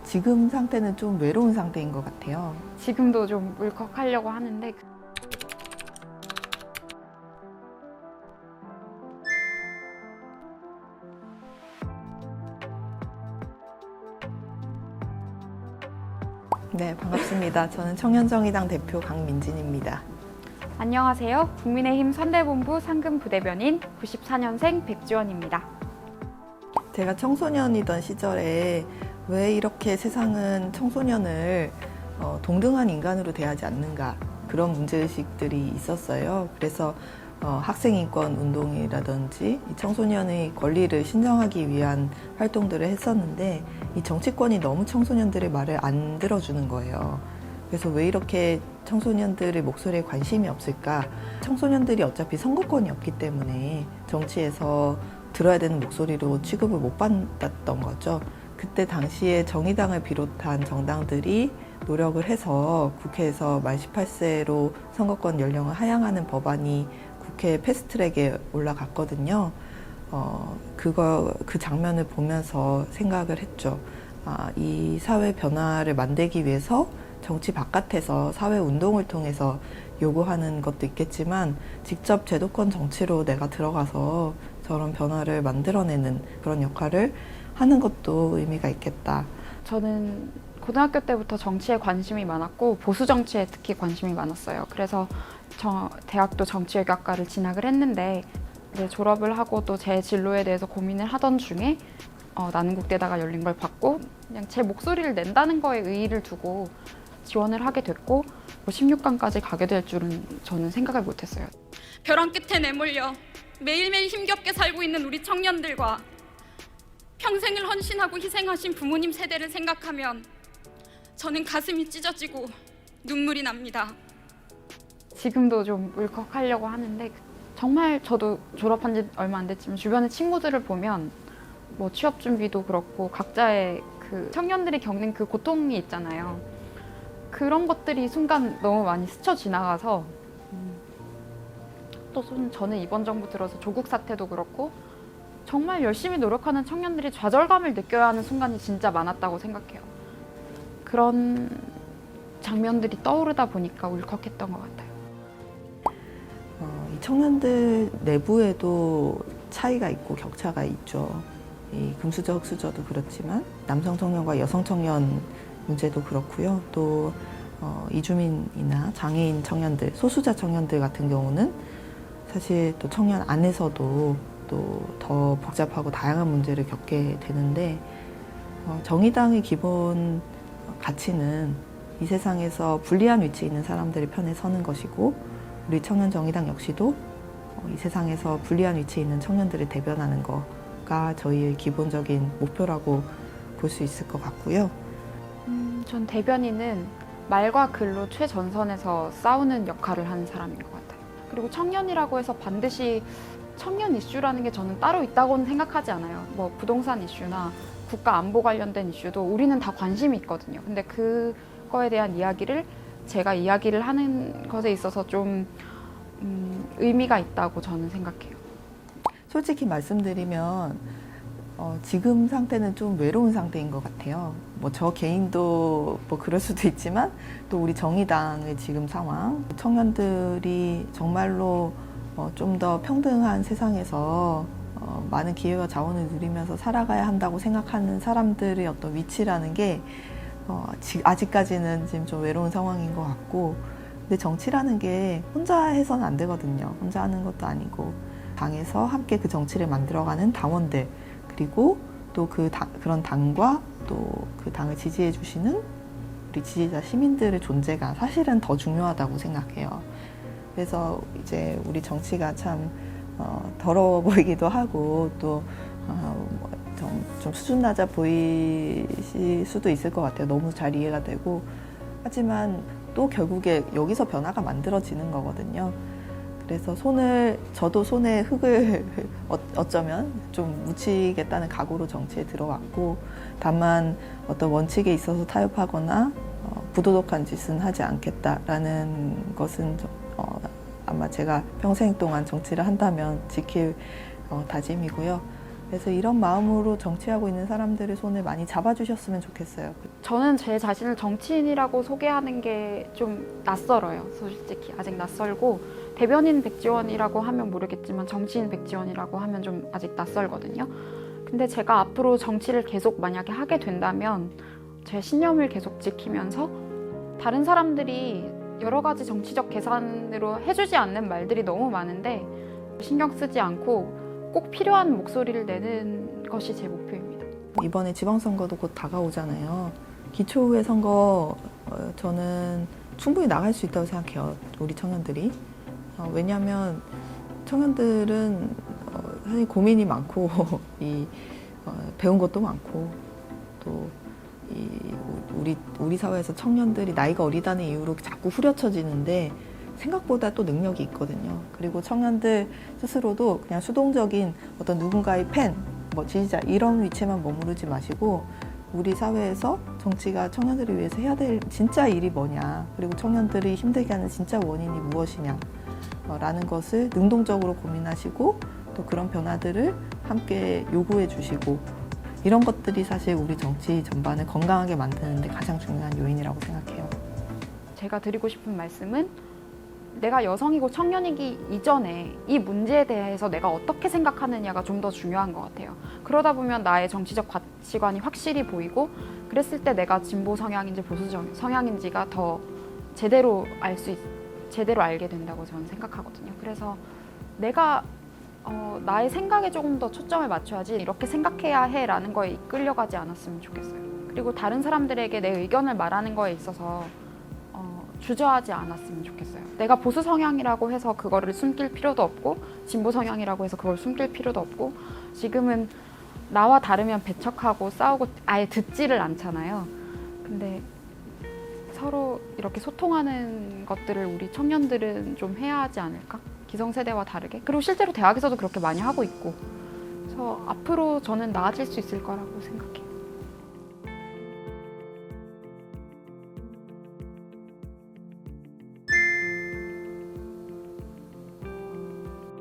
지금 상태는 좀 외로운 상태인 것 같아요. 지금도 좀 울컥하려고 하는데 네, 반갑습니다. 저는 청년정의당 대표 강민진입니다. 안녕하세요. 국민의힘 선대본부 상근부대변인 94년생 백지원입니다. 제가 청소년이던 시절에 왜 이렇게 세상은 청소년을 동등한 인간으로 대하지 않는가, 그런 문제의식들이 있었어요. 그래서 학생인권 운동이라든지 이 청소년의 권리를 신정하기 위한 활동들을 했었는데, 이 정치권이 너무 청소년들의 말을 안 들어주는 거예요. 그래서 왜 이렇게 청소년들의 목소리에 관심이 없을까? 청소년들이 어차피 선거권이 없기 때문에 정치에서 들어야 되는 목소리로 취급을 못 받았던 거죠. 그때 당시에 정의당을 비롯한 정당들이 노력을 해서 국회에서 만 18세로 선거권 연령을 하향하는 법안이 국회 패스트트랙에 올라갔거든요. 그 장면을 보면서 생각을 했죠. 이 사회 변화를 만들기 위해서 정치 바깥에서 사회 운동을 통해서 요구하는 것도 있겠지만, 직접 제도권 정치로 내가 들어가서 저런 변화를 만들어내는 그런 역할을 하는 것도 의미가 있겠다. 저는 고등학교 때부터 정치에 관심이 많았고 보수 정치에 특히 관심이 많았어요. 그래서 대학도 정치외교학과를 진학을 했는데, 졸업을 하고 또 제 진로에 대해서 고민을 하던 중에 나는국대다가 열린 걸 받고 그냥 제 목소리를 낸다는 거에 의의를 두고 지원을 하게 됐고, 16강까지 가게 될 줄은 저는 생각을 못했어요. 벼랑 끝에 내몰려 매일매일 힘겹게 살고 있는 우리 청년들과 평생을 헌신하고 희생하신 부모님 세대를 생각하면 저는 가슴이 찢어지고 눈물이 납니다. 지금도 좀 울컥하려고 하는데, 정말 저도 졸업한 지 얼마 안 됐지만 주변의 친구들을 보면 뭐 취업 준비도 그렇고 각자의 그 청년들이 겪는 그 고통이 있잖아요. 그런 것들이 순간 너무 많이 스쳐 지나가서 또 저는 이번 정부 들어서 조국 사태도 그렇고 정말 열심히 노력하는 청년들이 좌절감을 느껴야 하는 순간이 진짜 많았다고 생각해요. 그런 장면들이 떠오르다 보니까 울컥했던 것 같아요. 이 청년들 내부에도 차이가 있고 격차가 있죠. 이 금수저, 흑수저도 그렇지만 남성 청년과 여성 청년 문제도 그렇고요. 또 이주민이나 장애인 청년들, 소수자 청년들 같은 경우는 사실 또 청년 안에서도 또 더 복잡하고 다양한 문제를 겪게 되는데, 정의당의 기본 가치는 이 세상에서 불리한 위치에 있는 사람들의 편에 서는 것이고, 우리 청년정의당 역시도 이 세상에서 불리한 위치에 있는 청년들을 대변하는 거가 저희의 기본적인 목표라고 볼 수 있을 것 같고요. 전 대변인은 말과 글로 최전선에서 싸우는 역할을 하는 사람인 것 같아요. 그리고 청년이라고 해서 반드시 청년 이슈라는 게 저는 따로 있다고는 생각하지 않아요. 뭐 부동산 이슈나 국가 안보 관련된 이슈도 우리는 다 관심이 있거든요. 근데 그거에 대한 이야기를 제가 이야기를 하는 것에 있어서 좀 의미가 있다고 저는 생각해요. 솔직히 말씀드리면 지금 상태는 좀 외로운 상태인 것 같아요. 뭐 저 개인도 뭐 그럴 수도 있지만, 또 우리 정의당의 지금 상황, 청년들이 정말로 좀 더 평등한 세상에서 많은 기회와 자원을 누리면서 살아가야 한다고 생각하는 사람들의 어떤 위치라는 게 아직까지는 지금 좀 외로운 상황인 것 같고, 근데 정치라는 게 혼자 해서는 안 되거든요. 혼자 하는 것도 아니고, 당에서 함께 그 정치를 만들어가는 당원들, 그리고 또 그런 당과 또 그 당을 지지해 주시는 우리 지지자 시민들의 존재가 사실은 더 중요하다고 생각해요. 그래서 이제 우리 정치가 참 더러워 보이기도 하고, 또 좀 수준 낮아 보이실 수도 있을 것 같아요. 너무 잘 이해가 되고. 하지만 또 결국에 여기서 변화가 만들어지는 거거든요. 그래서 저도 손에 흙을 어쩌면 좀 묻히겠다는 각오로 정치에 들어왔고, 다만 어떤 원칙에 있어서 타협하거나 부도덕한 짓은 하지 않겠다라는 것은 아마 제가 평생 동안 정치를 한다면 지킬 다짐이고요. 그래서 이런 마음으로 정치하고 있는 사람들의 손을 많이 잡아주셨으면 좋겠어요. 저는 제 자신을 정치인이라고 소개하는 게 좀 낯설어요. 솔직히 아직 낯설고 대변인 백지원이라고 하면 모르겠지만 정치인 백지원이라고 하면 좀 아직 낯설거든요. 근데 제가 앞으로 정치를 계속 만약에 하게 된다면 제 신념을 계속 지키면서 다른 사람들이 여러 가지 정치적 계산으로 해주지 않는 말들이 너무 많은데 신경 쓰지 않고 꼭 필요한 목소리를 내는 것이 제 목표입니다. 이번에 지방선거도 곧 다가오잖아요. 기초의회 선거 저는 충분히 나갈 수 있다고 생각해요. 우리 청년들이. 왜냐하면 청년들은 사실 고민이 많고 배운 것도 많고 또 우리 사회에서 청년들이 나이가 어리다는 이유로 자꾸 후려쳐지는데 생각보다 또 능력이 있거든요. 그리고 청년들 스스로도 그냥 수동적인 어떤 누군가의 팬, 지지자 이런 위치에만 머무르지 마시고 우리 사회에서 정치가 청년들을 위해서 해야 될 진짜 일이 뭐냐, 그리고 청년들이 힘들게 하는 진짜 원인이 무엇이냐 라는 것을 능동적으로 고민하시고 또 그런 변화들을 함께 요구해 주시고 이런 것들이 사실 우리 정치 전반을 건강하게 만드는 데 가장 중요한 요인이라고 생각해요. 제가 드리고 싶은 말씀은 내가 여성이고 청년이기 이전에 이 문제에 대해서 내가 어떻게 생각하느냐가 좀 더 중요한 것 같아요. 그러다 보면 나의 정치적 가치관이 확실히 보이고 그랬을 때 내가 진보 성향인지 보수 성향인지가 더 제대로 제대로 알게 된다고 저는 생각하거든요. 그래서 내가 나의 생각에 조금 더 초점을 맞춰야지 이렇게 생각해야 해라는 거에 이끌려가지 않았으면 좋겠어요. 그리고 다른 사람들에게 내 의견을 말하는 거에 있어서 주저하지 않았으면 좋겠어요. 내가 보수 성향이라고 해서 그거를 숨길 필요도 없고 진보 성향이라고 해서 그걸 숨길 필요도 없고 지금은 나와 다르면 배척하고 싸우고 아예 듣지를 않잖아요. 근데 서로 이렇게 소통하는 것들을 우리 청년들은 좀 해야 하지 않을까? 기성세대와 다르게. 그리고 실제로 대학에서도 그렇게 많이 하고 있고. 그래서 앞으로 저는 나아질 수 있을 거라고 생각해요.